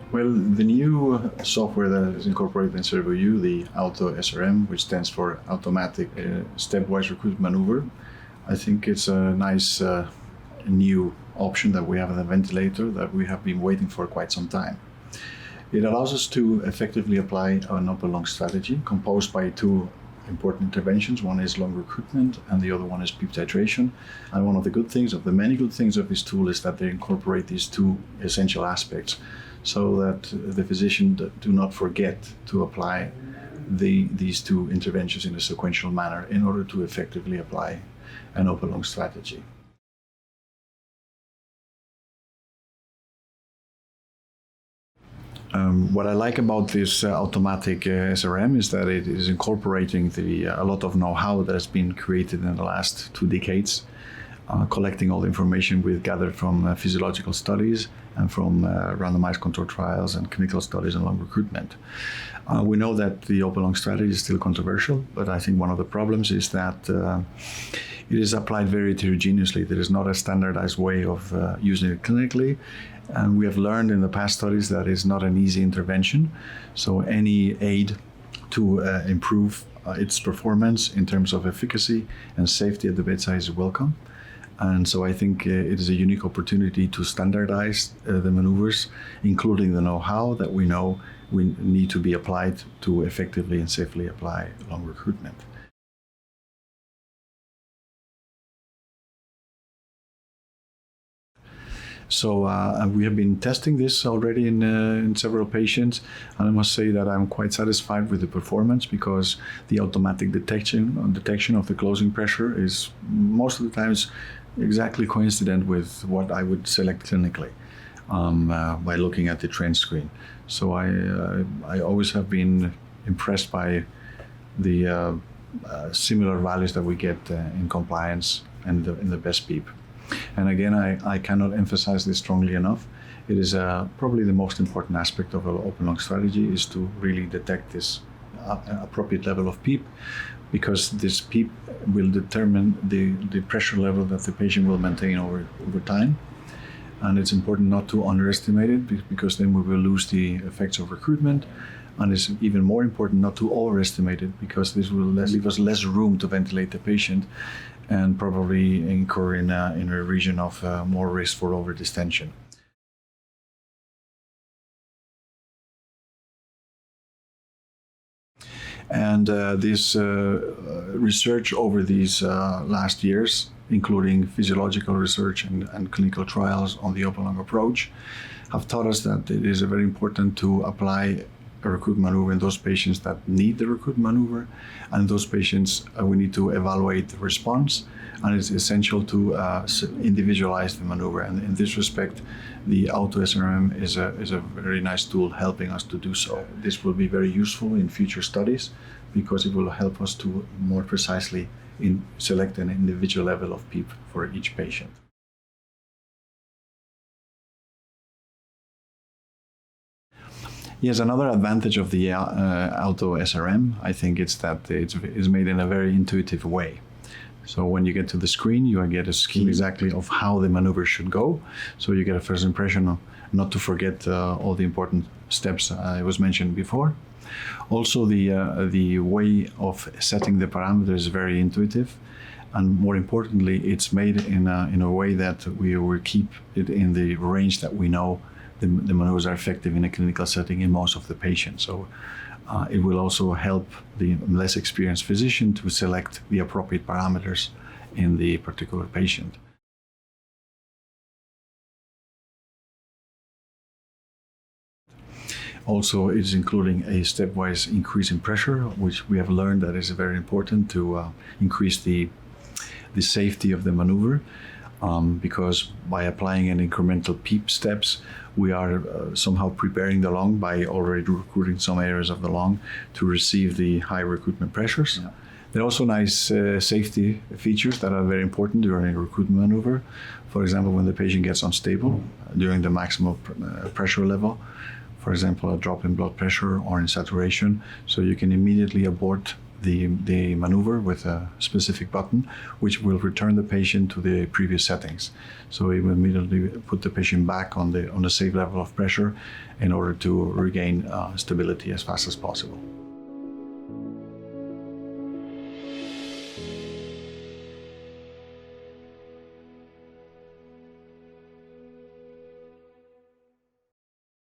Well, the new software that is incorporated in Servo-u, the Auto SRM, which stands for Automatic Stepwise Recruitment Maneuver, I think it's a nice new option that we have in the ventilator that we have been waiting for quite some time. It allows us to effectively apply an open lung strategy composed by two important interventions. One is lung recruitment and the other one is PEEP titration. And one of the good things, of the many good things of this tool, is that they incorporate these two essential aspects so that the physician do not forget to apply these two interventions in a sequential manner in order to effectively apply an open lung strategy. What I like about this automatic SRM is that it is incorporating a lot of know-how that has been created in the last 2 decades, collecting all the information we've gathered from physiological studies and from randomized controlled trials and clinical studies on lung recruitment. We know that the open lung strategy is still controversial, but I think one of the problems is that it is applied very heterogeneously. There is not a standardized way of using it clinically. And we have learned in the past studies that it's not an easy intervention. So any aid to improve its performance in terms of efficacy and safety at the bedside is welcome. And so I think it is a unique opportunity to standardize the maneuvers, including the know-how that we know we need to be applied to effectively and safely apply lung recruitment. So we have been testing this already in several patients, and I must say that I'm quite satisfied with the performance because the automatic detection of the closing pressure is most of the times exactly coincident with what I would select clinically by looking at the trend screen. So I always have been impressed by the similar values that we get in compliance and in the best PEEP. And again, I cannot emphasize this strongly enough. It is probably the most important aspect of an open lung strategy is to really detect this appropriate level of PEEP, because this PEEP will determine the pressure level that the patient will maintain over time. And it's important not to underestimate it, because then we will lose the effects of recruitment. And it's even more important not to overestimate it, because this will leave us less room to ventilate the patient and probably incur in a region of more risk for overdistension. And this research over these last years, including physiological research and clinical trials on the open lung approach, have taught us that it is very important to apply a recruitment maneuver in those patients that need the recruitment maneuver, and those patients we need to evaluate the response, and it's essential to individualize the maneuver. And in this respect, the Auto SRM is a very nice tool helping us to do so. This will be very useful in future studies because it will help us to more precisely select an individual level of PEEP for each patient. Yes, another advantage of the Auto SRM, I think, it's that it's made in a very intuitive way. So when you get to the screen, you get a scheme exactly of how the maneuver should go. So you get a first impression of not to forget all the important steps I was mentioned before. Also, the way of setting the parameters is very intuitive. And more importantly, it's made in a way that we will keep it in the range that we know the maneuvers are effective in a clinical setting in most of the patients. So it will also help the less experienced physician to select the appropriate parameters in the particular patient. Also, it is including a stepwise increase in pressure, which we have learned that is very important to increase the safety of the maneuver. Because by applying an incremental PEEP steps, we are somehow preparing the lung by already recruiting some areas of the lung to receive the high recruitment pressures. Yeah. There are also nice safety features that are very important during a recruitment maneuver. For example, when the patient gets unstable during the maximum pressure level, for example, a drop in blood pressure or in saturation, so you can immediately abort the maneuver with a specific button, which will return the patient to the previous settings. So it will immediately put the patient back on the safe level of pressure in order to regain stability as fast as possible.